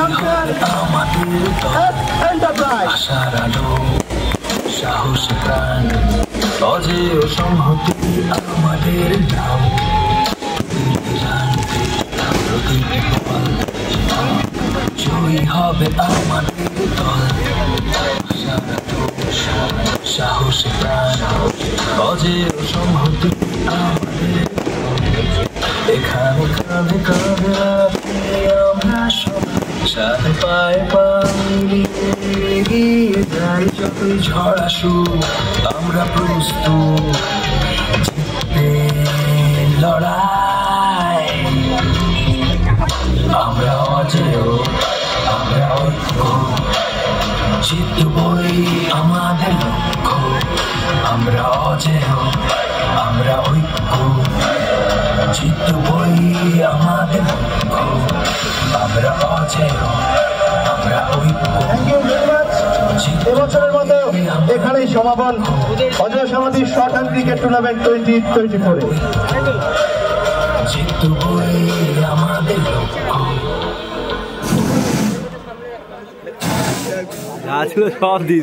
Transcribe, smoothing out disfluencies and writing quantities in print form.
Champion enterprise. আশার আলো সাহস প্রাণ অজেয় সংহতি আমাদের নাম। জয়ী হবে আমাদের দল। সাহস প্রাণ অজেয় সংহতি আমাদের এখানে কাঁধে কাঁধে রাখি আমরা সব সাথে পায়ে পা মিলিয়ে এগিয়ে যাই। যতই ঝড় আসুক আমরা প্রস্তুত জিততে লড়াই। আমরা অজেয় আমরা ঐক্য জিতবই আমাদের লক্ষ্য। আমরা অজেয় আমরা ঐক্য জিতবই আমাদের লক্ষ্য। আমরা অজেয় আমরা ঐক্য। এবছরের মতো এখানেই সমাপন অজয় সমাধি শর্ট হ্যান্ড ক্রিকেট টুর্নামেন্ট 2024। জিতবই আমাদের লক্ষ্য। যা ছিল সব দিয়ে